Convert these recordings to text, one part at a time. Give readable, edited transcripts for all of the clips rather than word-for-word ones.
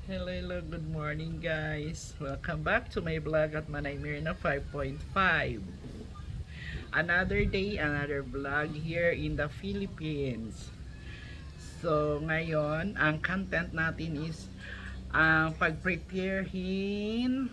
Hello, hello, good morning guys. Welcome back to my vlog at Manay Mirna 5.5. Another day, another vlog here in the Philippines. So ngayon, ang content natin is ang pag-preparehin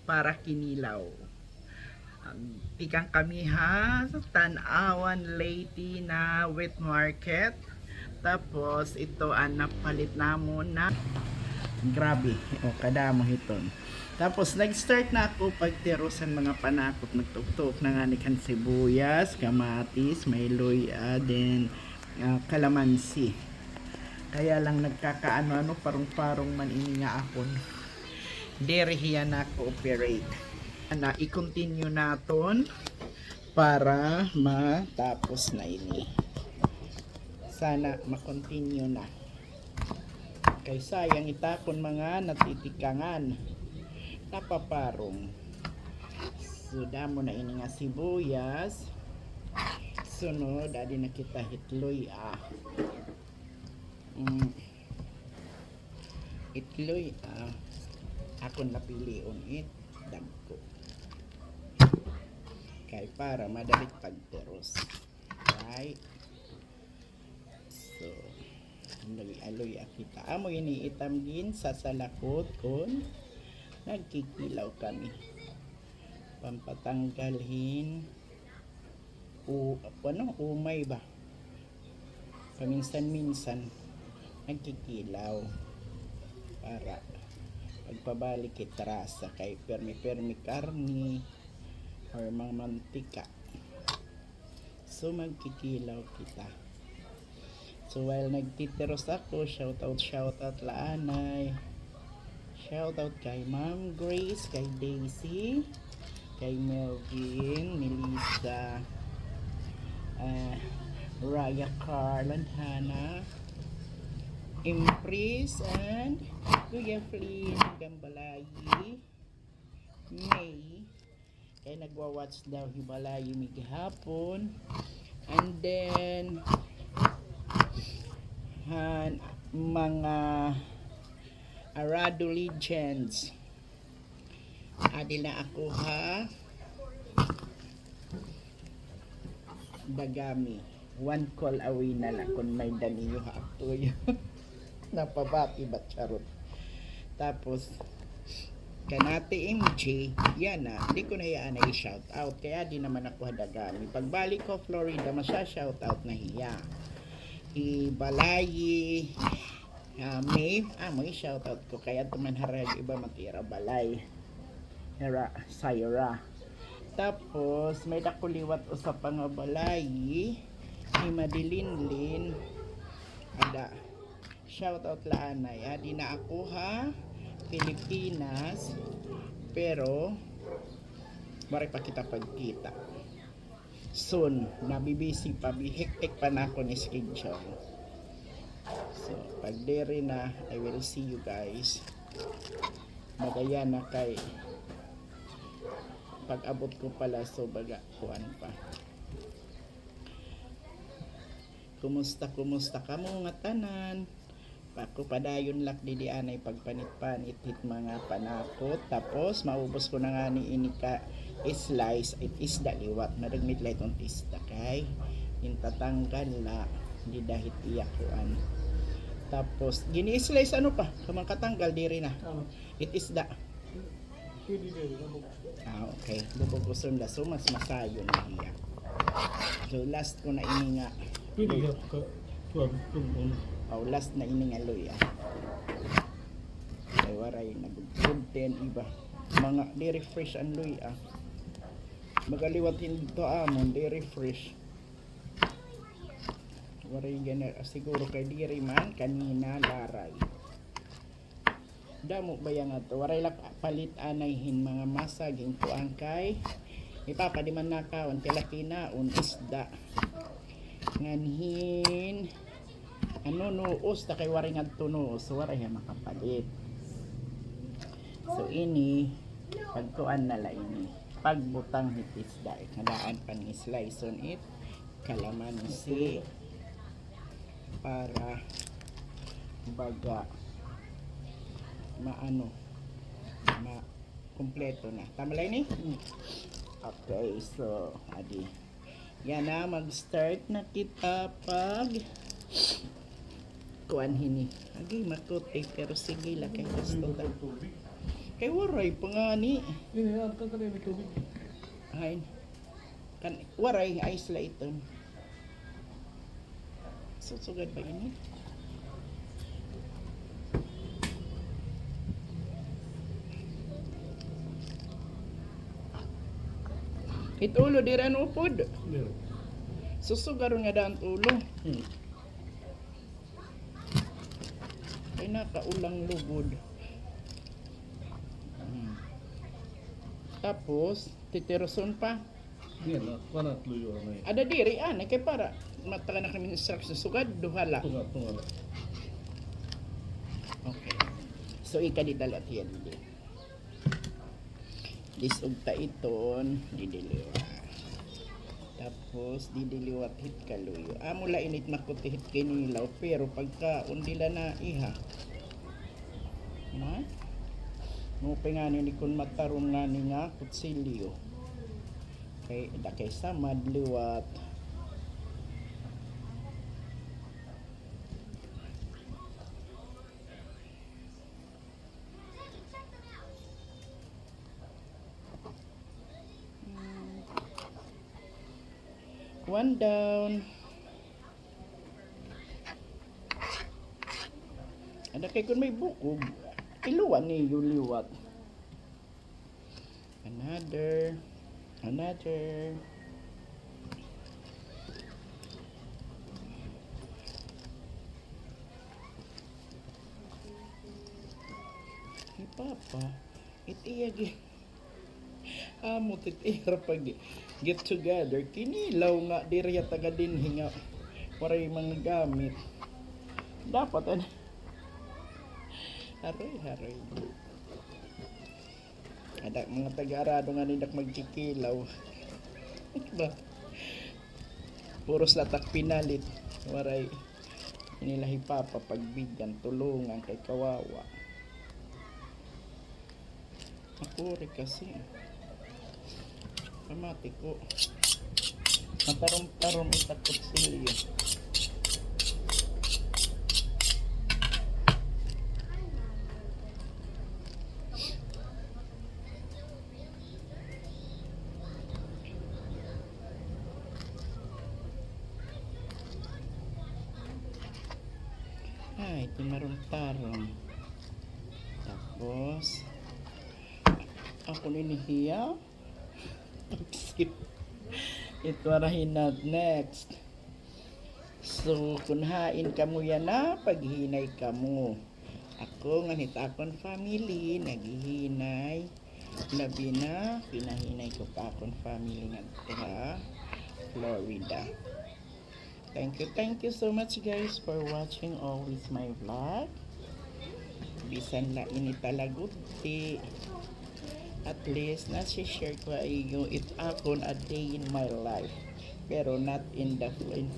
para kinilaw. Tikang kami ha, sa Tanawan Lady na wet market. Tapos ito ang napalit namon na grabe o kadamo hiton. Tapos nag-start na ako pagterosan mga panakot, nagtuktok na nga ni kan sibuyas, kamatis, may luya, then kalamansi. Kaya lang nagkakaano-ano parong-parong man ini nga akon. Dere hiya na cooperate. Na i-continue naton para matapos na ini. Sana ma-continue na. Kay sayang itapon mga natitikangan napaparong. So damo na ini nga sibuyas. Sunod adi na kita hitloy itloy akon napilion it dagko kay para madalit pagteros. Right, so aloy kita amo ini itamgin sa salakot kon nagkikilaw kami pampatanggalhin umay ba paminsan-minsan nagkikilaw para pagpabalik itrasa kay permi karni or mga mantika, so magkikilaw kita. So while nagtitiros ako, shoutout laanay. Shoutout kay Ma'am Grace, kay Daisy, kay Melvin, Melissa, Raya Carl, and Hannah, Impris, and Kuya Flynn, Gambalayi, May, kay nagwa-watch daw Hibalayi migahapon, and then mga Arado Legends adil na ako ha dagami one call away na lang kung may daniyo ha akto napabati ba charot. Tapos kanati MJ yan na hindi ko na yan ay shout out kaya di naman ako dagami pagbalik ko Florida masya shout out na hiya Ibalayi May may shoutout ko kaya tuman harag iba matira balay hera sayra. Tapos may dakuliwat usap pa nga balay ni Madilinlin ada shoutout laanay di na ako ha Pilipinas pero mari pa kita pagkita soon, nabibisi pa, hektik pa na ako ni schedule. So, pag dere na, I will see you guys. Magaya na kay pag abot ko pala, so baga, kuan pa. Kumusta ka mo nga tanan? Ako padayon lak di anay pagpanit-panit hit mga panakot. Tapos, maubos ko na nga ni inika slice it is daliwat nadagmit light on tista kay intatanggal la di dahit iyakuan. Tapos gini slice ano pa kamang katanggal diri na it is da okay bubog uson la so mas masayo na iya. So last ko na ini nga last na ini nga loy kay waray nagudten iba mga dairy fresh and loy magaliwatin dito amon dairy fresh waray gana siguro kay diri man kanina laray damo bayang ato waray lak palit anayhin mga masag into ang kay ipapadiman nakaon tilapina un isda nganhin nuus ta kay waray ngadto nuus waray makapalit. So ini pagkuan na la ini pagbutang hitisda kadaan pan slice on it kalamansi para baga maano, ma kompleto na. Tama lang ni? Okay, so adi. Yan na, mag-start na kita pag kuan hini. Agi makuti pero sige la kay gusto ta. Kay waray pangani. Ay. Kan waray ice la iton. Susugad ba ini? Itulo di ran upod. Susugaron nga daan tulo. Ay nakaulang lugod. Tapos titiroson pa. Yan, panat luyo na Ada diri kay para mataga na kami instruction sugad duhala. Tunga. Okay. So ikadidalat yan di. Disugta iton didiliwa. Tapos didiliwat hit kaluyo. Mula init makutihit kinilaw pero pagka undila na iha. Na? Ngupay nga ni kun mataron nga ni nga kutsilyo. Kay dakay sa madliwat. One down. Ada kay kun may bukog. Iluwan ni liwat. Another. Ni Papa, itiyagi. Amo titira pag get together. Kinilaw nga diriya taga dinhi nga waray mga gamit. Dapat Haroy. Ada mga taga-arado nga nindak magkikilaw. Ba? Puros latak pinalit. Waray inilahi Papa pagbigyan, tulungan kay kawawa. Makuri kasi. Pamati ko. Matarom-tarom itakot silyo. Ay, timarong-tarong. Tapos, ako ninihiya. Ito arahinat next. So, kunhain kamo yan na, paghinay kamo. Ako, nganit akong family, naghihinay. Labi na, pinahinay ko pa akong family nga sa Florida. Thank you so much guys for watching always my vlog. Bisan la ini talaguti. At least nasi-share ko ayo it akon a day in my life. Pero not in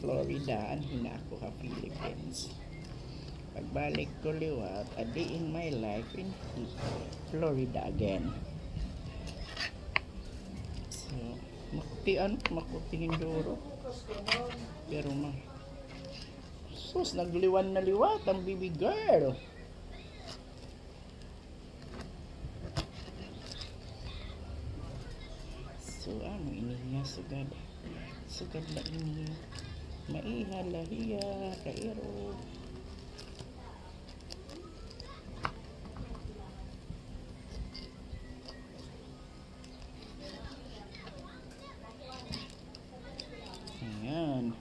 Florida, hina ako ha Philippines. Pagbalik ko liwat, a day in my life in Florida again. So, makutingin duro. Pero sus, nagliwan na liwat ang baby girl. So, inihiya sugad. Sugad na ini. Maihalahiya, kairo. Ayan.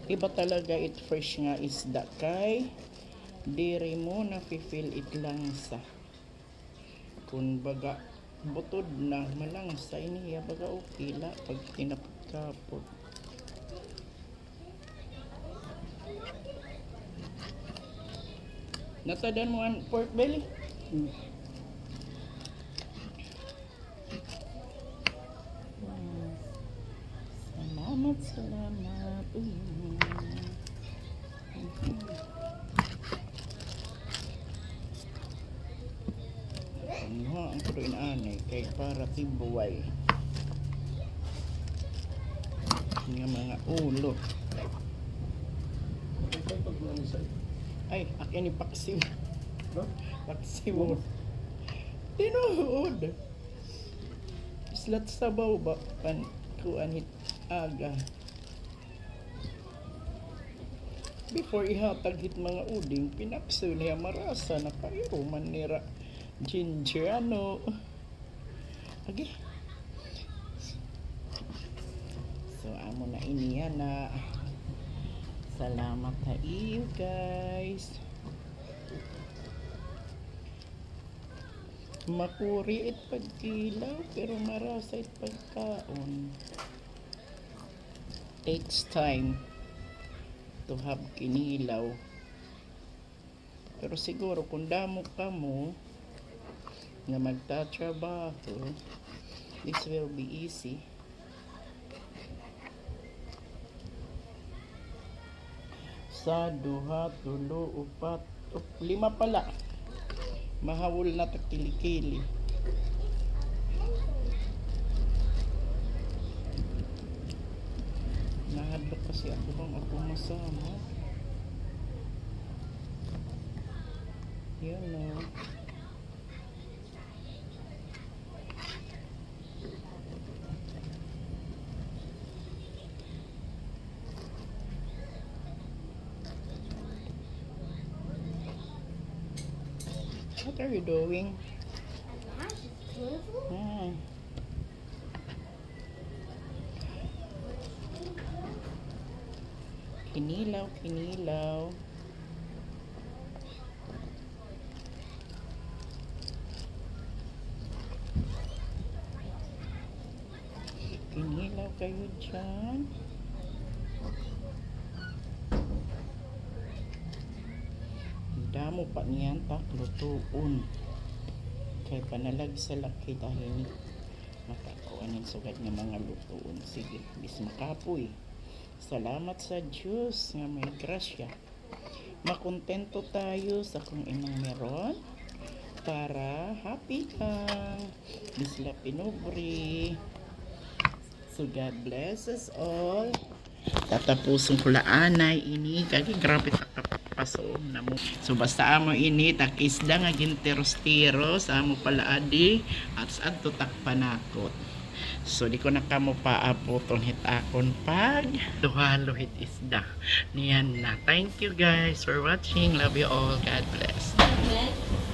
Iba talaga it fresh nga isda kay diri mo na feel it lang sa kun baga butod na malang sa iniya baga okay la pag tinapkapot. Natadan mo ang pork belly? Salamat. ang tuloy anay kay para tibuway nga mga ulo. Ito pag nanisay. Ay, akin ni Paksiw. No? Paksiw. Tinuod. Islat sabaw ba? Kuanit aga. Before ihatag hit mga uding, pinakso niya marasa na kayo manira ginger ano. Okay. So amo na iniya na. Salamat ha iyo guys. Makuri it pagkilaw pero marasa it pagkaon. Takes time to have kinilaw. Pero siguro kung damo ka mo nga magtatrabaho, this will be easy. Sa duha, tulo, upat, lima pala. Mahawol na takilikili. Nahadlok kasi ako bang ako masama. Yan o. What are you doing? Hmm. Kinilaw, kinilaw. Kinilaw kayo dyan. Damo pa niyan tak lutuon. Kay panalag sa laki dahil makakuanin sugad nga mga lutuon. Sige, bis makapoy. Salamat sa Diyos nga may grasya. Makontento tayo sa kung inong meron para happy kang bisla pinubri. So God bless us all. Tatapusin ko laanay ini kagi grabe pasoom na mo. So basta amo ini takisda nga ginteros-teros amo pala adi at adto takpanakot. So di ko na kamo paaputon hit akon pag duhalo hit isda. Niyan na. Thank you guys for watching. Love you all. God bless.